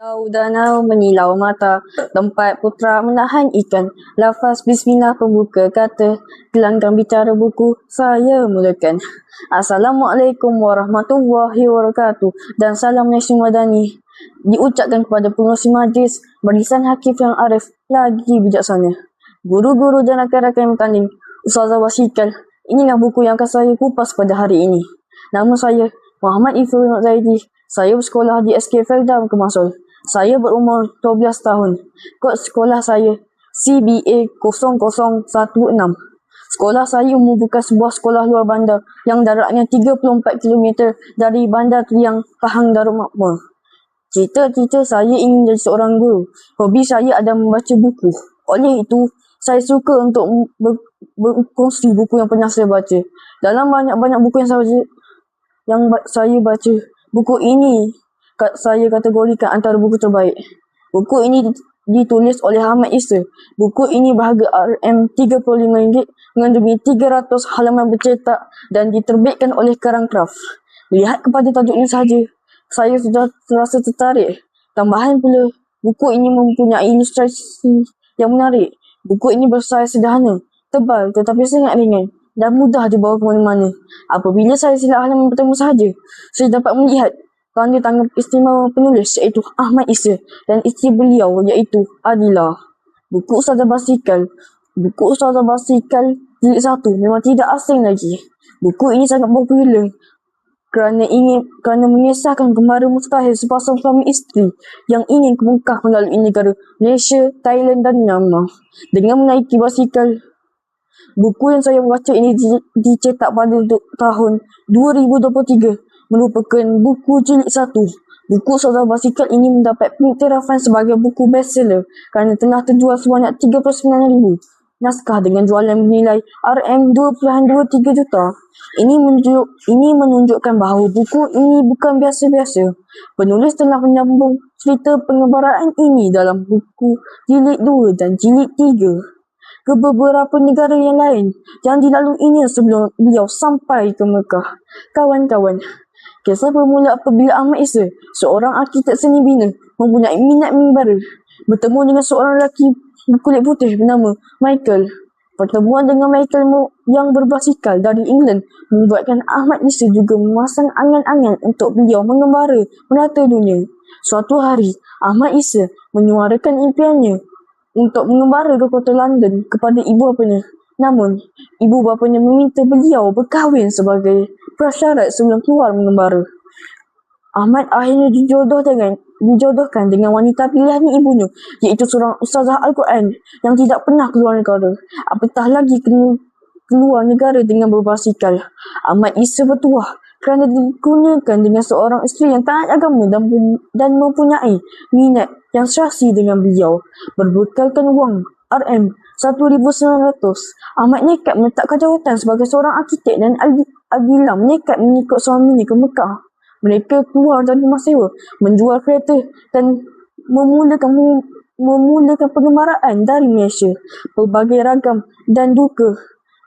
Danau menilau mata, tempat putra menahan ikan. Lafaz bismillah pembuka kata, gelanggang bicara buku, saya mulakan. Assalamualaikum warahmatullahi wabarakatuh dan salam Nation Madani diucapkan kepada pengurusi majlis, barisan hakim yang arif lagi bijaksana. Guru-guru dan rakan-rakan yang bertanding, Ustazah Basikal, inilah buku yang akan saya kupas pada hari ini. Nama saya Muhammad Ifrul Zaidi. Saya bersekolah di SK Felda Kemasol. Saya berumur 12 tahun. Kod sekolah saya CBA 0016. Sekolah saya merupakan sebuah sekolah luar bandar yang jaraknya 34 km dari Bandar Triang, Pahang Darul Makmur. Cita-cita saya ingin jadi seorang guru. Hobi saya adalah membaca buku. Oleh itu, saya suka untuk berkongsi buku yang pernah saya baca. Dalam banyak-banyak buku yang saya baca, buku ini saya kategorikan antara buku terbaik. Buku ini ditulis oleh Ahmad Isa. Buku ini berharga RM35 mengandungi 300 halaman bercetak dan diterbitkan oleh Karang Craft. Melihat kepada tajuk ini sahaja, saya sudah terasa tertarik. Tambahan pula, buku ini mempunyai ilustrasi yang menarik. Buku ini bersaiz sederhana, tebal tetapi sangat ringan dan mudah dibawa ke mana-mana. Apabila saya silap halaman pertama sahaja, saya dapat melihat tanda tangan istimewa penulis iaitu Ahmad Isa dan isteri beliau iaitu Adila. Buku Ustazah Basikal jilid 1 memang tidak asing lagi. Buku ini sangat popular kerana mengisahkan kembara mustahil sepasang suami isteri yang ingin ke Mekah melalui negara Malaysia, Thailand dan Myanmar dengan menaiki basikal. Buku yang saya baca ini dicetak pada tahun 2023. Merupakan buku jilid 1. Buku Ustazah Basikal ini mendapat pengiktirafan sebagai buku bestseller kerana telah terjual sebanyak 39,000 naskah dengan jualan bernilai RM2.23 juta. Ini menunjukkan bahawa buku ini bukan biasa-biasa. Penulis telah menyambung cerita pengembaraan ini dalam buku jilid 2 dan jilid 3 ke beberapa negara yang lain yang dilaluinya sebelum beliau sampai ke Mekah. Kawan-kawan, kisah bermula apabila Ahmad Isa, seorang arkitek seni bina, mempunyai minat mengembara, bertemu dengan seorang lelaki berkulit putih bernama Michael. Pertemuan dengan Michael yang berbasikal dari England membuatkan Ahmad Isa juga memasang angan-angan untuk beliau mengembara merata dunia. Suatu hari, Ahmad Isa menyuarakan impiannya untuk mengembara ke kota London kepada ibu bapanya. Namun, ibu bapanya meminta beliau berkahwin sebagai prasyarat sebelum keluar mengembara. Ahmad akhirnya dijodohkan dengan wanita pilihan ibunya, iaitu seorang ustazah Al-Quran yang tidak pernah keluar negara, apatah lagi keluar negara dengan berbasikal. Ahmad Isa bertuah kerana dikurniakan dengan seorang isteri yang taat agama dan mempunyai minat yang serasi dengan beliau. Berbekalkan wang RM1,900, Ahmad nekat meletakkan jawatan sebagai seorang arkitek dan Adila nekat mengikut suaminya ke Mekah. Mereka keluar dari rumah sewa, menjual kereta dan memulakan pengembaraan dari Malaysia. Pelbagai ragam dan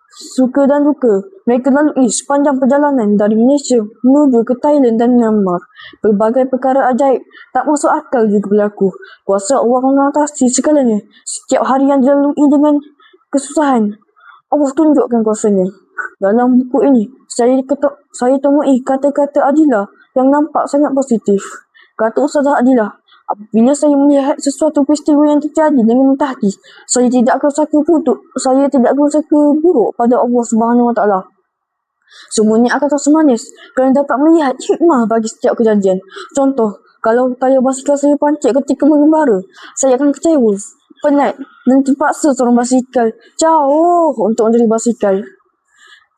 suka dan duka mereka lalui sepanjang perjalanan dari Malaysia menuju ke Thailand dan Myanmar. Pelbagai perkara ajaib tak masuk akal juga berlaku. Kuasa Allah mengatasi segalanya. Setiap hari yang dilalui dengan kesusahan, Allah tunjukkan kuasanya. Dalam buku ini, saya temui kata-kata Adila yang nampak sangat positif. Kata Ustazah Adila, apabila saya melihat sesuatu peristiwa yang terjadi dengan mentah hati, saya tidak akan sangka buruk pada Allah Subhanahu Wa Taala. Semuanya akan terasa manis kerana dapat melihat hikmah bagi setiap kejadian. Contoh, kalau tayar basikal saya pancit ketika mengembara, saya akan kecewa, penat dan terpaksa seorang basikal jauh untuk mencari basikal.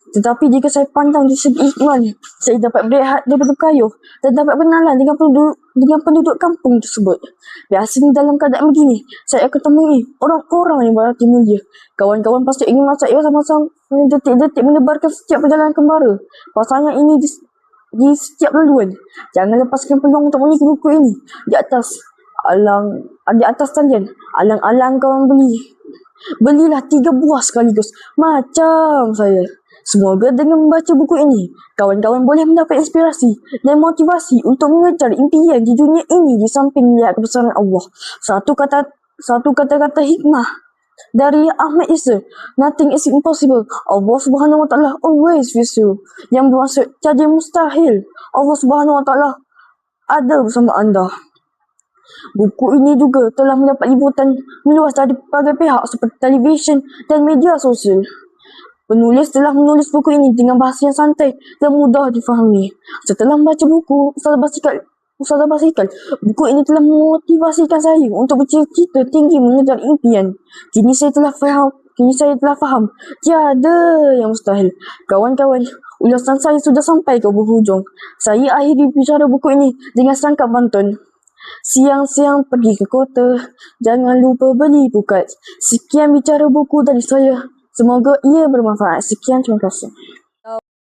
Tetapi jika saya pandang di segi hikmahnya, saya dapat berehat daripada kayuh dan dapat berkenalan dengan penduduk kampung tersebut. Biasanya dalam keadaan begini, saya akan temui orang-orang yang berhati mulia. Kawan-kawan pasti ingin masak sama-sama detik-detik menebarkan setiap perjalanan kembara. Pasangan ini di setiap laluan. Jangan lepaskan peluang untuk mengikuti buku ini. Di atas talian, alang-alang kawan belilah 3 buah sekaligus. Macam saya. Semoga dengan membaca buku ini, kawan-kawan boleh mendapat inspirasi dan motivasi untuk mengejar impian di dunia ini di samping melihat kebesaran Allah. Satu kata-kata hikmah dari Ahmad Isa, nothing is impossible. Allah Subhanahu Wa Taala always with you. Yang bermaksud tiada mustahil. Allah Subhanahu Wa Taala ada bersama anda. Buku ini juga telah mendapat liputan meluas dari pelbagai pihak seperti televisyen dan media sosial. Penulis telah menulis buku ini dengan bahasa yang santai dan mudah difahami. Setelah membaca buku Ustazah Basikal, buku ini telah memotivasikan saya untuk bercita-cita tinggi mengejar impian. Kini saya telah faham, tiada yang mustahil. Kawan-kawan, ulasan saya sudah sampai ke penghujung. Saya akhiri bicara buku ini dengan serangkap pantun. Siang-siang pergi ke kota, jangan lupa beli pukat. Sekian bicara buku dari saya. Semoga ia bermanfaat. Sekian, terima kasih.